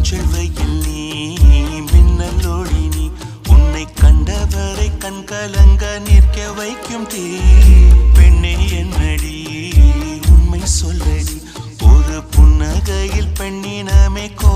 பூஞ்செல்வையில் நீ மின்னலோடி நீ உன்னை கண்டவரை கண்கலங்க நிற்க வைக்கும் தீ பெண்ணே என்னடி உண்மை சொல்லடி ஒரு புன்னகையில் பெண்ணினமே கோ